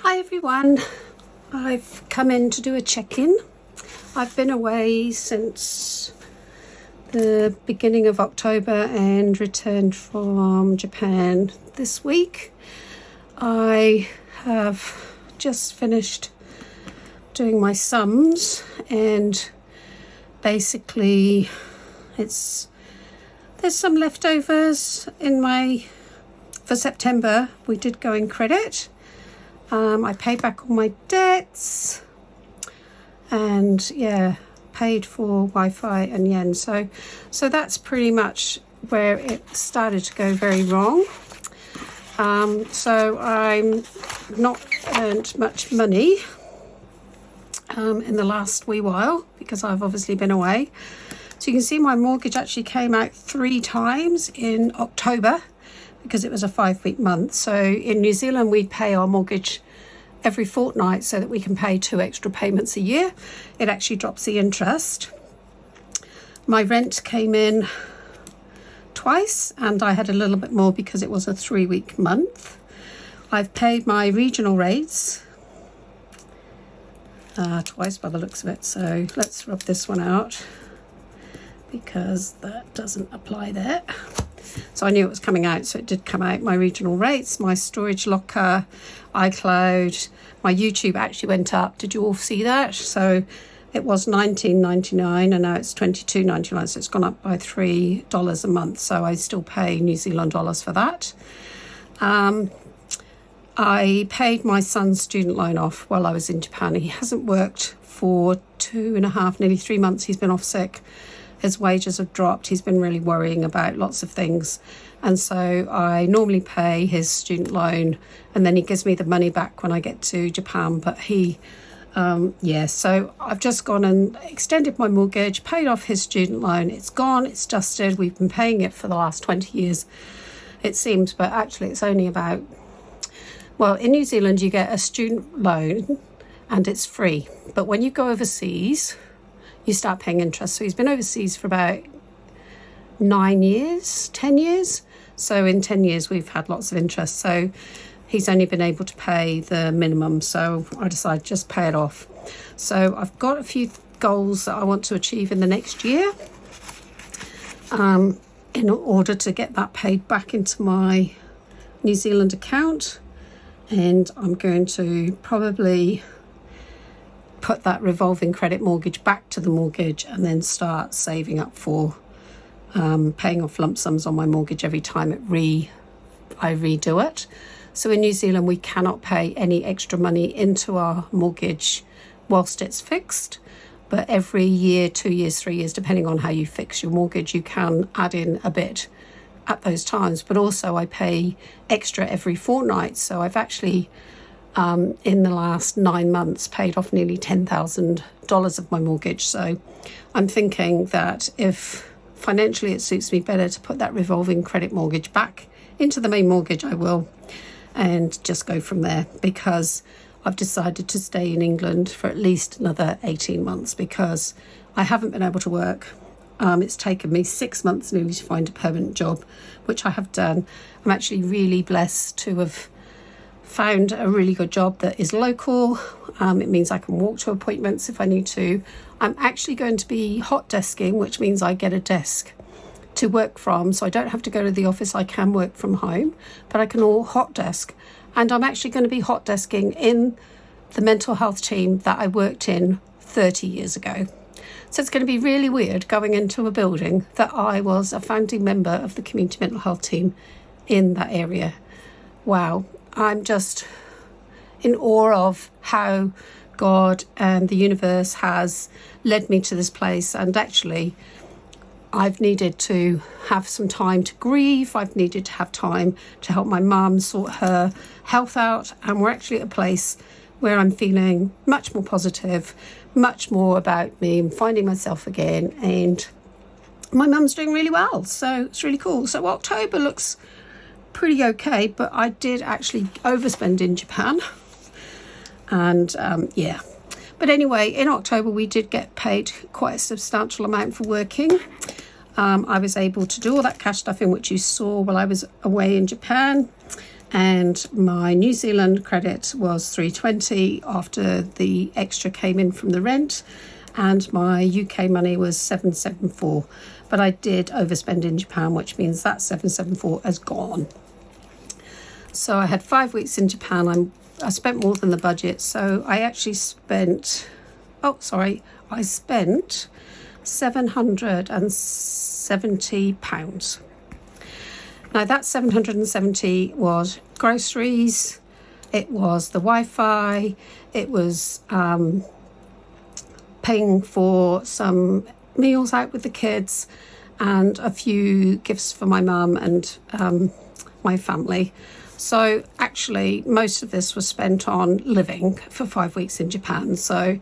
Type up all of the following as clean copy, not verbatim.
Hi everyone, I've come in to do a check-in. I've been away since the beginning of October and returned from Japan this week. I have just finished doing my sums, and basically there's some leftovers for September. We did go in credit. I paid back all my debts and paid for Wi-Fi and yen. So that's pretty much where it started to go very wrong. So I'm not earned much money in the last wee while because I've obviously been away. So you can see my mortgage actually came out 3 times in October, because it was a 5-week month. So in New Zealand, we pay our mortgage every fortnight so that we can pay 2 extra payments a year. It actually drops the interest. My rent came in twice, and I had a little bit more because it was a 3-week month. I've paid my regional rates twice by the looks of it. So let's rub this one out because that doesn't apply there. So I knew it was coming out, so it did come out. My regional rates, my storage locker, iCloud, my YouTube actually went up. Did you all see that? So it was $19.99 and now it's $22.99, so it's gone up by $3 a month. So I still pay New Zealand dollars for that. I paid my son's student loan off while I was in Japan. He hasn't worked for 2.5, nearly 3 months. He's been off sick. His wages have dropped. He's been really worrying about lots of things. And so I normally pay his student loan and then he gives me the money back when I get to Japan. But so I've just gone and extended my mortgage, paid off his student loan. It's gone, it's dusted. We've been paying it for the last 20 years, it seems, but actually it's only about, well, in New Zealand you get a student loan and it's free. But when you go overseas, you start paying interest. So he's been overseas for about 10 years. So in 10 years, we've had lots of interest. So he's only been able to pay the minimum. So I decided just pay it off. So I've got a few goals that I want to achieve in the next year in order to get that paid back into my New Zealand account. And I'm going to probably put that revolving credit mortgage back to the mortgage and then start saving up for paying off lump sums on my mortgage every time I redo it. So in New Zealand, we cannot pay any extra money into our mortgage whilst it's fixed. But every year, 2 years, 3 years, depending on how you fix your mortgage, you can add in a bit at those times. But also I pay extra every fortnight. So I've actually in the last 9 months paid off nearly $10,000 of my mortgage. So I'm thinking that if financially it suits me better to put that revolving credit mortgage back into the main mortgage, I will, and just go from there, because I've decided to stay in England for at least another 18 months because I haven't been able to work. It's taken me 6 months nearly to find a permanent job, which I have done. I'm actually really blessed to have found a really good job that is local. It means I can walk to appointments if I need to. I'm actually going to be hot desking, which means I get a desk to work from, so I don't have to go to the office. I can work from home, but I can all hot desk. And I'm actually going to be hot desking in the mental health team that I worked in 30 years ago. So it's going to be really weird going into a building that I was a founding member of the community mental health team in that area. Wow. I'm just in awe of how God and the universe has led me to this place. And actually, I've needed to have some time to grieve. I've needed to have time to help my mum sort her health out. And we're actually at a place where I'm feeling much more positive, much more about me and finding myself again. And my mum's doing really well. So it's really cool. So October looks pretty okay, but I did actually overspend in Japan. And but anyway, in October we did get paid quite a substantial amount for working. I was able to do all that cash stuff in which you saw while I was away in Japan. and my New Zealand credit was 320 after the extra came in from the rent, and my UK money was 774. But I did overspend in Japan, which means that 774 has gone. So I had 5 weeks in Japan. I spent more than the budget, so I actually spent, I spent £770. Now that 770 was groceries, it was the Wi-Fi, it was paying for some meals out with the kids and a few gifts for my mum and my family. So actually most of this was spent on living for 5 weeks in Japan. So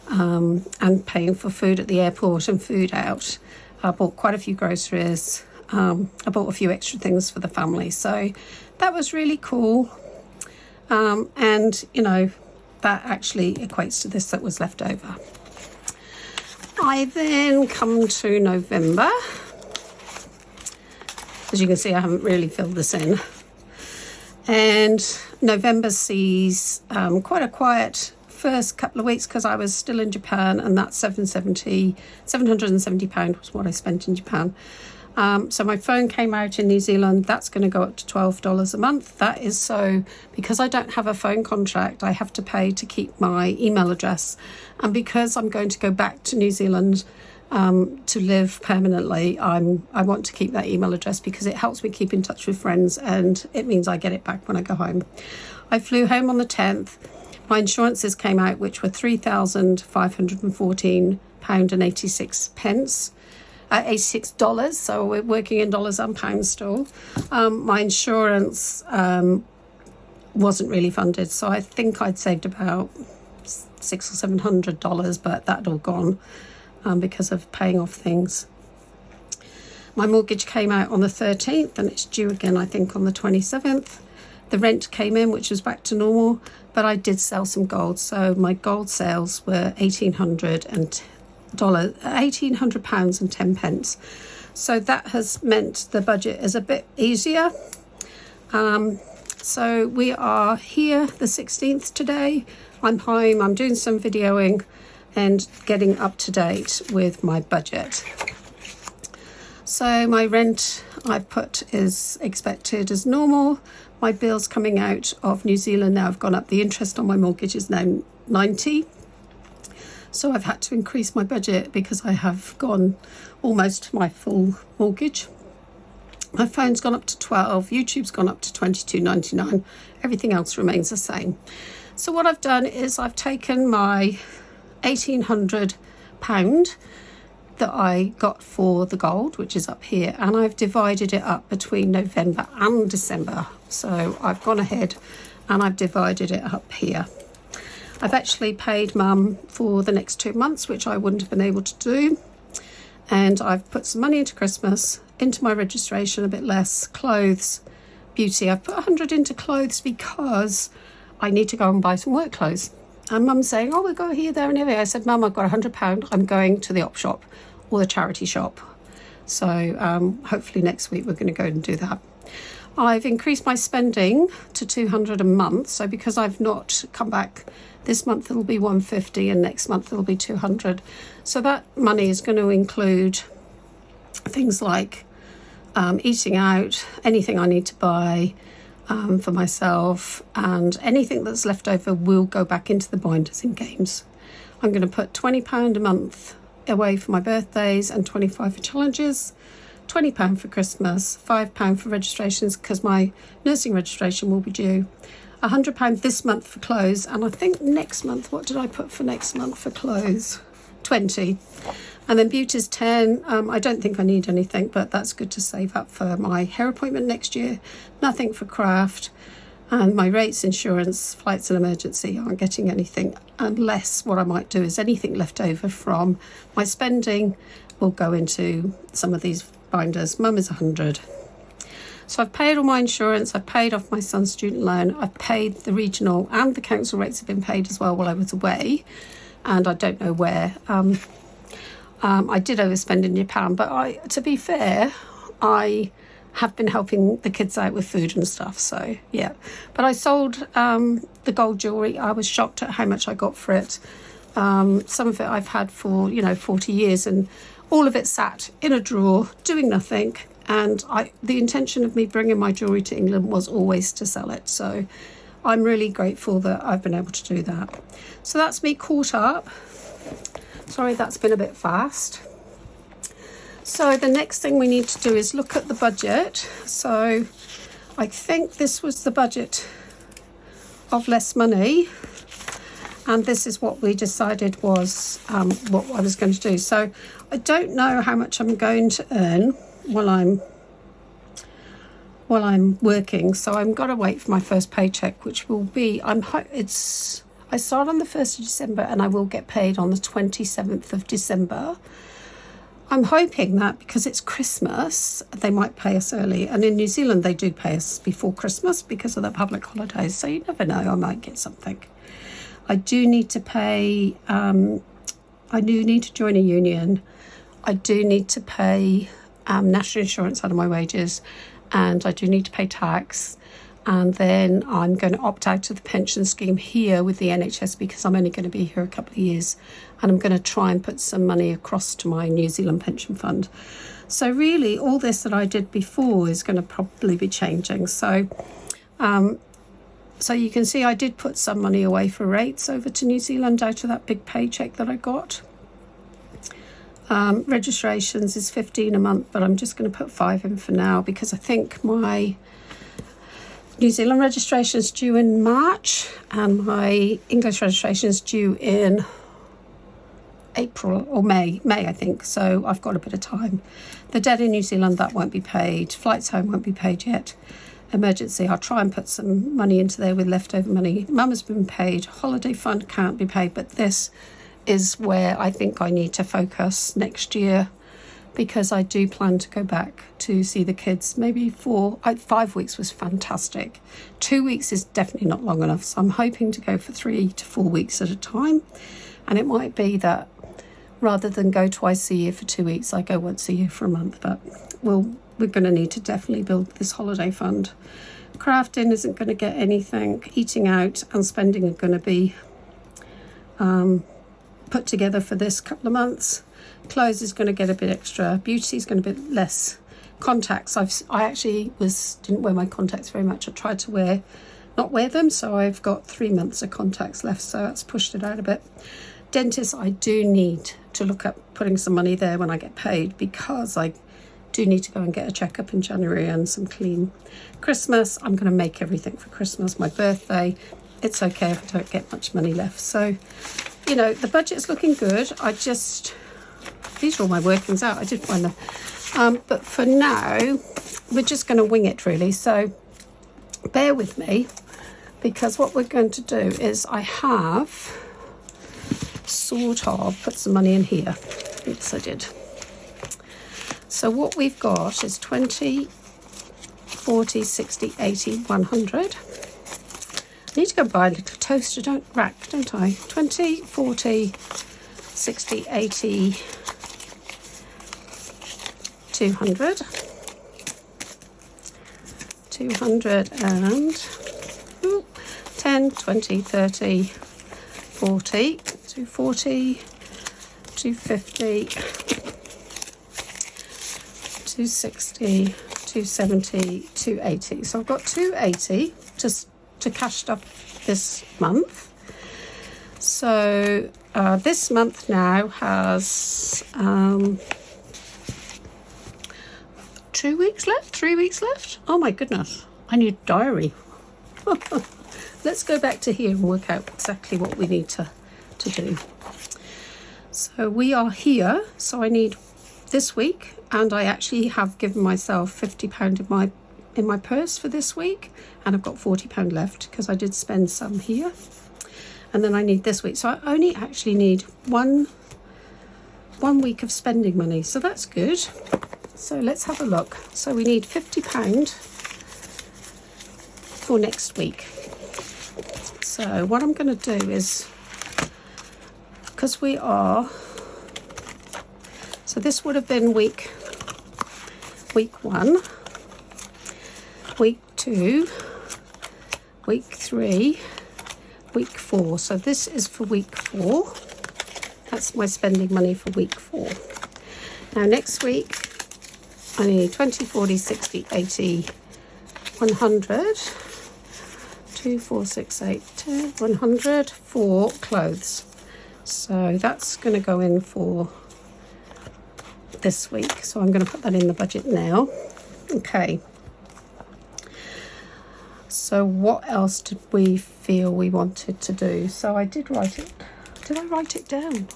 and paying for food at the airport and food out. I bought quite a few groceries. I bought a few extra things for the family. So that was really cool. And, you know, that actually equates to this that was left over. I then come to November. As you can see, I haven't really filled this in. And November sees quite a quiet first couple of weeks because I was still in Japan, and that £770 was what I spent in Japan. So my phone came out in New Zealand. That's going to go up to $12 a month. That is so because I don't have a phone contract, I have to pay to keep my email address. And because I'm going to go back to New Zealand to live permanently, I want to keep that email address because it helps me keep in touch with friends, and it means I get it back when I go home. I flew home on the 10th. My insurances came out, which were £3,514.86. $86, so we're working in dollars and pounds still. My insurance wasn't really funded, so I think I'd saved about $600 or $700, but that had all gone because of paying off things. My mortgage came out on the 13th, and it's due again, I think, on the 27th. The rent came in, which was back to normal, but I did sell some gold, so my gold sales were £1,800 and 10 pence. So that has meant the budget is a bit easier. So we are here the 16th today. I'm home, I'm doing some videoing and getting up to date with my budget. So my rent I've put is expected as normal. My bills coming out of New Zealand now have gone up. The interest on my mortgage is now 90. So I've had to increase my budget because I have gone almost to my full mortgage. My phone's gone up to 12, YouTube's gone up to $22.99. Everything else remains the same. So what I've done is I've taken my £1,800 that I got for the gold, which is up here, and I've divided it up between November and December. So I've gone ahead and I've divided it up here. I've actually paid Mum for the next 2 months, which I wouldn't have been able to do. And I've put some money into Christmas, into my registration, a bit less, clothes, beauty. I've put 100 into clothes because I need to go and buy some work clothes. And Mum's saying, oh, we'll go here, there and everywhere. I said, Mum, I've got £100. I'm going to the op shop or the charity shop. So hopefully next week we're going to go and do that. I've increased my spending to $200 a month. So because I've not come back this month, it'll be $150, and next month it'll be $200. So that money is going to include things like eating out, anything I need to buy for myself, and anything that's left over will go back into the binders in games. I'm going to put £20 a month away for my birthdays and £25 for challenges, £20 for Christmas, £5 for registrations because my nursing registration will be due, £100 this month for clothes, and I think next month, what did I put for next month for clothes? 20. And then beauty's 10. I don't think I need anything, but that's good to save up for my hair appointment next year. Nothing for craft. And my rates, insurance, flights and emergency aren't getting anything, unless what I might do is anything left over from my spending will go into some of these binders. Mum is 100. So I've paid all my insurance, I've paid off my son's student loan, I've paid the regional and the council rates have been paid as well while I was away, and I don't know where. I did overspend in Japan, but to be fair, I have been helping the kids out with food and stuff. So yeah, but I sold the gold jewellery. I was shocked at how much I got for it. Some of it I've had for 40 years, and all of it sat in a drawer doing nothing. And the intention of me bringing my jewellery to England was always to sell it. So I'm really grateful that I've been able to do that. So that's me caught up. Sorry, that's been a bit fast. So the next thing we need to do is look at the budget. So I think this was the budget of less money. And this is what we decided was what I was going to do. So I don't know how much I'm going to earn while I'm working, so I'm got to wait for my first paycheck, which will be I start on the 1st of December and I will get paid on the 27th of December. I'm hoping that because it's Christmas they might pay us early, and in New Zealand they do pay us before Christmas because of the public holidays, so you never know, I might get something. I do need to pay I do need to join a union. I do need to pay national insurance out of my wages, and I do need to pay tax, and then I'm going to opt out of the pension scheme here with the NHS because I'm only going to be here a couple of years, and I'm going to try and put some money across to my New Zealand pension fund. So really all this that I did before is going to probably be changing. So you can see I did put some money away for rates over to New Zealand out of that big paycheck that I got. Registrations is 15 a month, but I'm just going to put 5 in for now because I think my New Zealand registration is due in March and my English registration is due in April or May I think, so I've got a bit of time. The debt in New Zealand, that won't be paid. Flights home won't be paid yet. Emergency, I'll try and put some money into there with leftover money. Mum has been paid. Holiday fund can't be paid, but this is where I think I need to focus next year because I do plan to go back to see the kids. Maybe 5 weeks was fantastic. 2 weeks is definitely not long enough, so I'm hoping to go for 3 to 4 weeks at a time. And it might be that rather than go twice a year for 2 weeks, I go once a year for a month. But we're going to need to definitely build this holiday fund. Crafting isn't going to get anything. Eating out and spending are going to be put together for this couple of months. Clothes is going to get a bit extra. Beauty is going to be a bit less. Contacts, I actually didn't wear my contacts very much. I tried to not wear them, so I've got 3 months of contacts left, so that's pushed it out a bit. Dentist, I do need to look at putting some money there when I get paid because I do need to go and get a checkup in January and some clean. Christmas, I'm going to make everything for Christmas. My birthday, it's okay if I don't get much money left. So the budget's looking good. These are all my workings out. I did find them. But for now, we're just going to wing it really. So bear with me because what we're going to do is I have sort of put some money in here. Yes, I did. So what we've got is 20, 40, 60, 80, 100. I need to go buy a little toaster, don't I? 20, 40, 60, 80, 200. 200 and 10, 20, 30, 40, 240, 250, 260, 270, 280. So I've got 280 to cashed up this month. So this month now has 2 weeks left, 3 weeks left. Oh my goodness, I need a diary. Let's go back to here and work out exactly what we need to do. So we are here, so I need this week, and I actually have given myself £50 in my purse for this week, and I've got £40 left because I did spend some here. And then I need this week, so I only actually need one week of spending money, so that's good. So let's have a look. So we need £50 for next week. So what I'm going to do is, because so this would have been week 1. week 2, week 3, week 4. So this is for week 4. That's my spending money for week 4. Now next week I need 20, 40, 60, 80, 100, 2, 4, 6, 8, 10, 100 for clothes. So that's going to go in for this week. So I'm going to put that in the budget now. Okay. So what else did we feel we wanted to do? So I did write it. Did I write it down?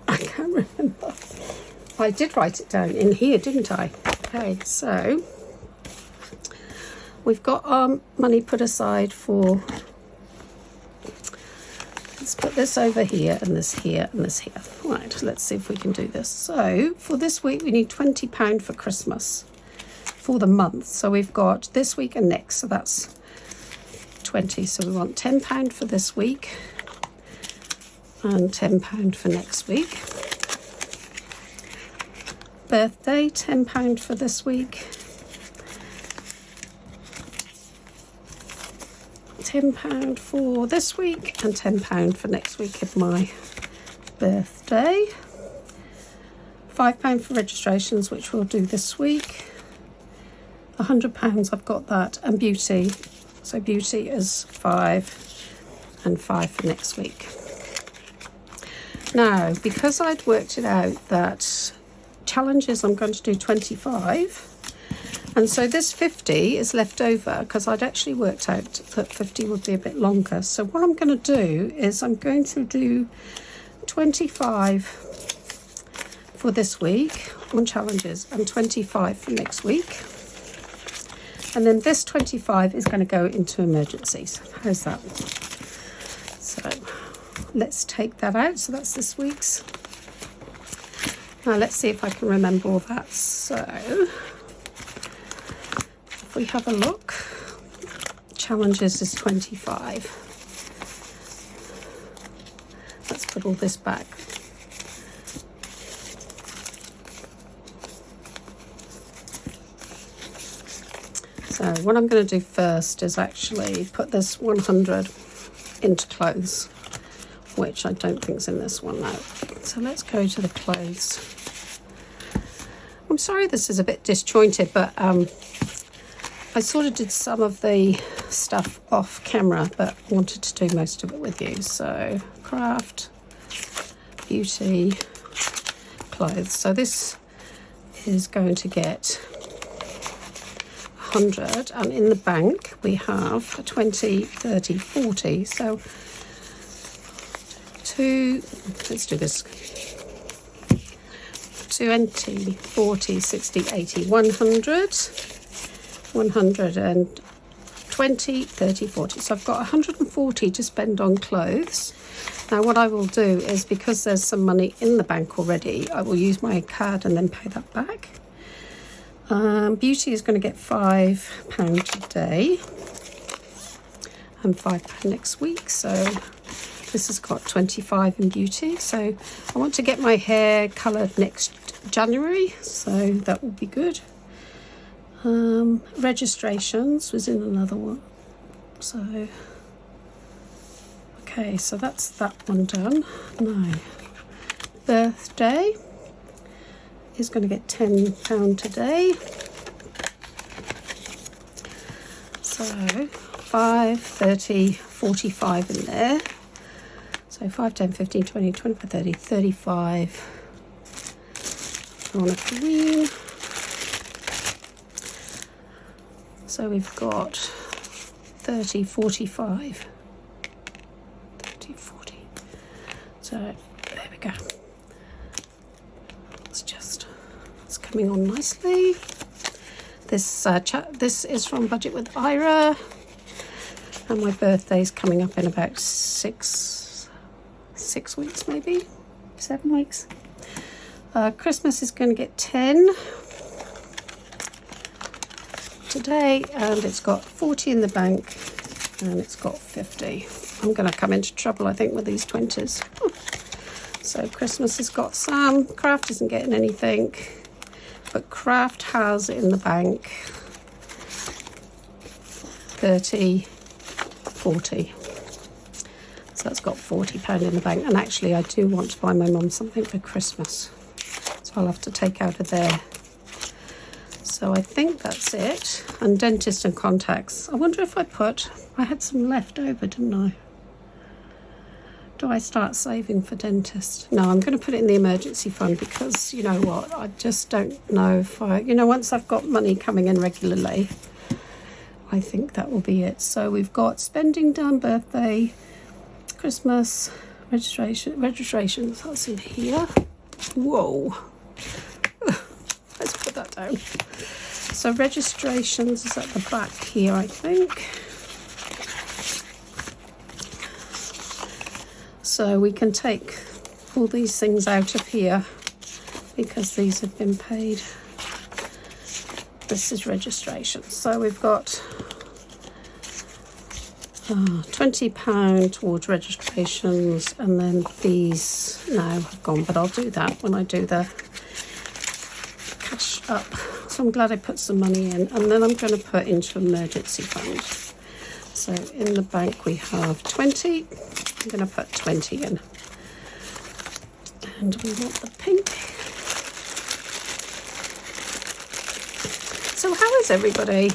I can't remember. I did write it down in here, didn't I? Okay, so we've got our money put aside for, let's put this over here and this here and this here. Right, let's see if we can do this. So for this week, we need £20 for Christmas for the month. So we've got this week and next, so that's 20. So we want £10 for this week and £10 for next week. Birthday, £10 for this week. £10 for this week and £10 for next week of my birthday. £5 for registrations, which we'll do this week. £100, I've got that, and beauty. So beauty is 5 and 5 for next week. Now, because I'd worked it out that challenges I'm going to do 25, and so this 50 is left over because I'd actually worked out that 50 would be a bit longer. So what I'm going to do is I'm going to do 25 for this week on challenges and 25 for next week. And then this 25 is going to go into emergencies. How's that? So let's take that out. So that's this week's. Now let's see if I can remember all that. So if we have a look, challenges is 25. Let's put all this back. So what I'm going to do first is actually put this 100 into clothes, which I don't think is in this one now. So let's go to the clothes. I'm sorry this is a bit disjointed, but I sort of did some of the stuff off camera, but wanted to do most of it with you. So craft, beauty, clothes. So this is going to get 100, and in the bank we have 20, 30, 40. So let's do this. 20, 40, 60, 80, 100, 120, 30, 40. So I've got 140 to spend on clothes. Now what I will do is, because there's some money in the bank already, I will use my card and then pay that back. Beauty is going to get £5 today and £5 next week. So this has got 25 in beauty. So I want to get my hair coloured next January, so that will be good. Registrations was in another one. So okay, so that's that one done. Now birthday is going to get £10 today. So 5, 30, 45 in there. So 5, 10, 15, 20, 25, 30, 35 on a green. So we've got 30, 45. 30, 40. So there we go. It's coming on nicely. This this is from Budget with Ira, and my birthday's coming up in about 6 weeks, maybe 7 weeks. Christmas is going to get 10 today, and it's got 40 in the bank, and it's got 50. I'm going to come into trouble, I think, with these 20s. So Christmas has got some. Craft isn't getting anything, but Craft has in the bank 30, 40. So that's got £40 in the bank. And actually I do want to buy my mum something for Christmas, so I'll have to take out of there. So I think that's it. And dentist and contacts. I wonder if I had some left over, didn't I? Do I start saving for dentist? No, I'm going to put it in the emergency fund, because you know what, I just don't know if once I've got money coming in regularly, I think that will be it. So we've got spending done, birthday, Christmas, registrations, that's in here. Whoa. Let's put that down. So registrations is at the back here, I think. So we can take all these things out of here because these have been paid. This is registration. So we've got £20 towards registrations, and then these now have gone, but I'll do that when I do the cash up. So I'm glad I put some money in, and then I'm going to put into emergency fund. So in the bank we have 20. I'm going to put 20 in. And we want the pink. So how is everybody?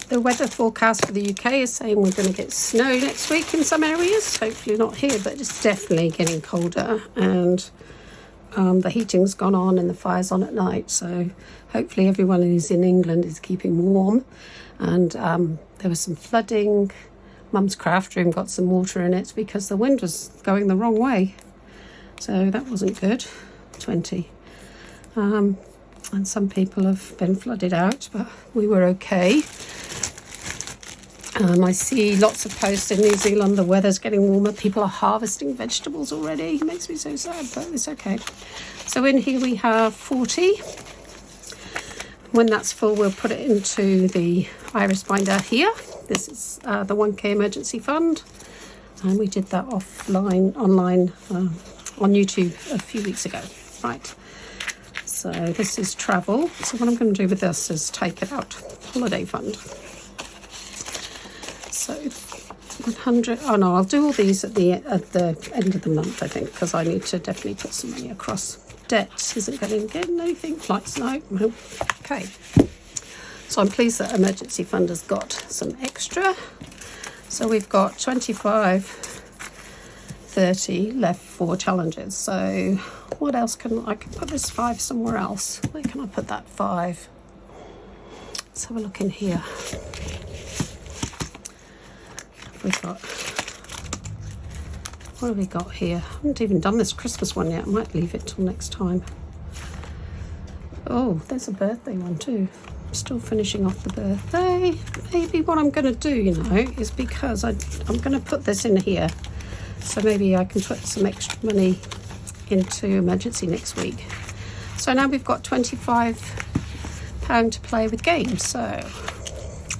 The weather forecast for the UK is saying we're going to get snow next week in some areas. Hopefully not here, but it's definitely getting colder. And the heating's gone on and the fire's on at night. So hopefully everyone who's in England is keeping warm. And there was some flooding. Mum's craft room got some water in it because the wind was going the wrong way. So that wasn't good. 20. And some people have been flooded out, but we were okay. I see lots of posts in New Zealand. The weather's getting warmer. People are harvesting vegetables already. It makes me so sad, but it's okay. So in here we have 40. When that's full, we'll put it into the iris binder here. This is the 1K emergency fund, and we did that online on YouTube a few weeks ago. Right, so this is travel. So what I'm going to do with this is take it out. Holiday fund. So 100. Oh no, I'll do all these at the end of the month, I think, because I need to definitely put some money across. Debt isn't going to get anything. Flights, no. Okay. So I'm pleased that emergency fund has got some extra. So we've got 25, 30 left for challenges. So what else I can put this 5 somewhere else. Where can I put that 5? Let's have a look in here. We've got, what have we got here? I haven't even done this Christmas one yet. I might leave it till next time. Oh, there's a birthday one too. Still finishing off the birthday. Maybe what I'm going to do, is because I'm going to put this in here, so maybe I can put some extra money into emergency next week. So now we've got £25 to play with games. So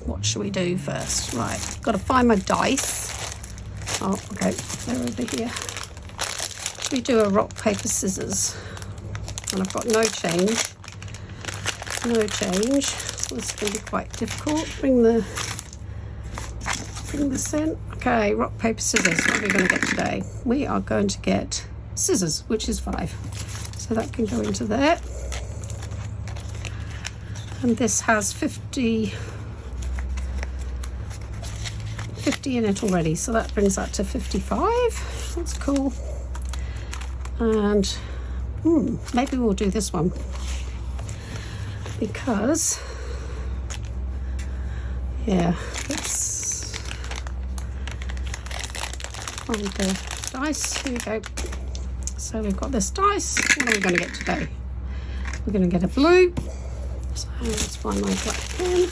what should we do first? Right, got to find my dice. Oh, okay, they're over here. Should we do a rock, paper, scissors? And I've got no change. No change. So this is going to be quite difficult. Bring this in. Okay, rock, paper, scissors. What are we going to get today? We are going to get scissors, which is 5. So that can go into there. And this has 50 in it already. So that brings that to 55. That's cool. And maybe we'll do this one, because let's find the dice. Here we go. So we've got this dice. What are we going to get today? We're going to get a blue. So let's find my black pen.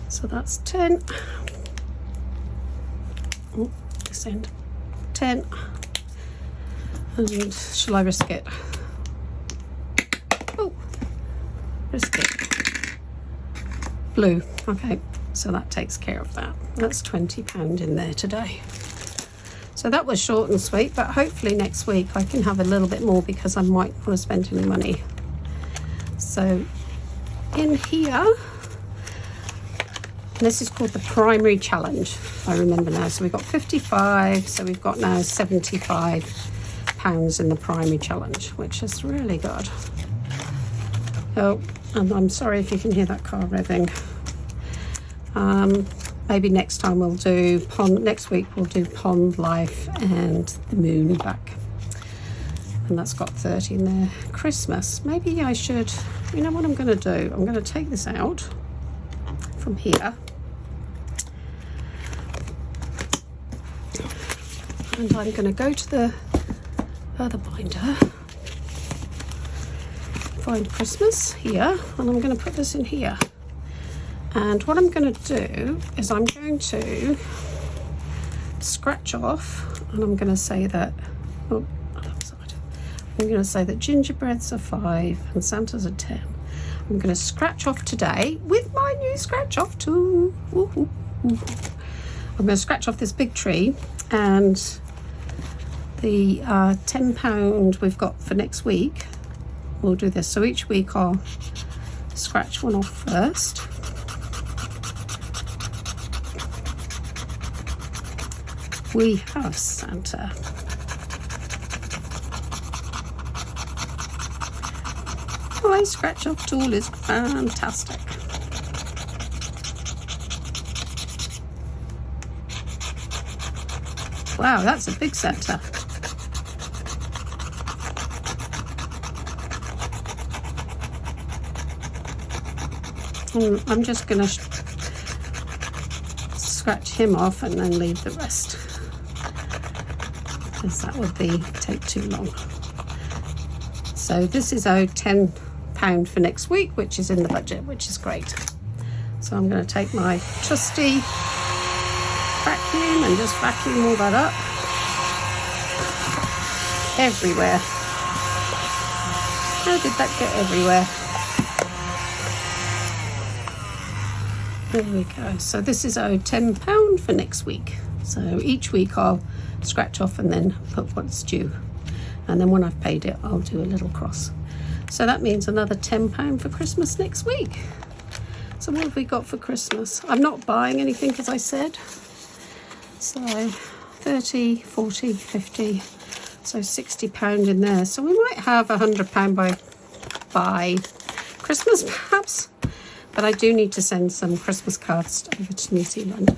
So that's 10. Oh, this end. 10. And shall I risk it? Oh, risk it. Blue. Okay, so that takes care of that. That's £20 in there today. So that was short and sweet, but hopefully next week I can have a little bit more, because I might want to spend any money. So in here, this is called the primary challenge, if I remember now. So we've got 55, so we've got now 75 pounds in the primary challenge, which is really good. Oh, and I'm sorry if you can hear that car revving. Maybe next time we'll do pond, next week we'll do pond life and the moon back. And that's got 30 in there. Christmas, maybe I should, you know what I'm going to do? I'm going to take this out from here. And I'm going to go to the other binder, find Christmas here, and I'm going to put this in here. And what I'm going to do is I'm going to scratch off, and I'm going to say that, oh, upside. I'm going to say that gingerbreads are 5 and Santa's are 10. I'm going to scratch off today with my new scratch off tool. Ooh, ooh, ooh. I'm going to scratch off this big tree, and the £10 we've got for next week, we'll do this. So each week I'll scratch one off first. We have Santa. My scratch off tool is fantastic. Wow, that's a big Santa. I'm just going to scratch him off and then leave the rest, because that would take too long. So this is owed £10 for next week, which is in the budget, which is great. So I'm going to take my trusty vacuum and just vacuum all that up everywhere. How did that get everywhere? There we go. So this is owed £10 for next week. So each week I'll scratch off and then put what's due. And then when I've paid it, I'll do a little cross. So that means another £10 for Christmas next week. So what have we got for Christmas? I'm not buying anything, as I said. So 30, 40, 50, so £60 in there. So we might have £100 by Christmas, perhaps. But I do need to send some Christmas cards over to New Zealand.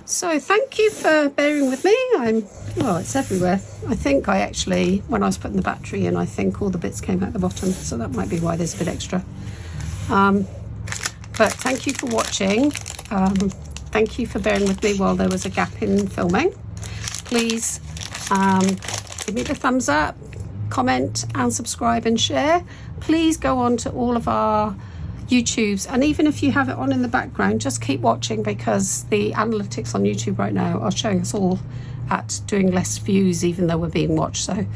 So thank you for bearing with me. Well, it's everywhere. I think I actually, when I was putting the battery in, I think all the bits came out the bottom. So that might be why there's a bit extra. But thank you for watching. Thank you for bearing with me while there was a gap in filming. Please give me the thumbs up, comment and subscribe and share. Please go on to all of our YouTubes, and even if you have it on in the background, just keep watching, because the analytics on YouTube right now are showing us all at doing less views, even though we're being watched. So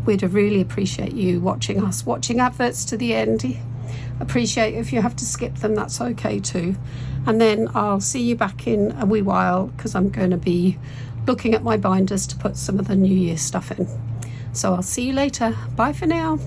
we'd really appreciate you watching us, watching adverts to the end. Appreciate if you have to skip them, that's okay too. And then I'll see you back in a wee while, because I'm going to be looking at my binders to put some of the New Year stuff in. So I'll see you later. Bye for now.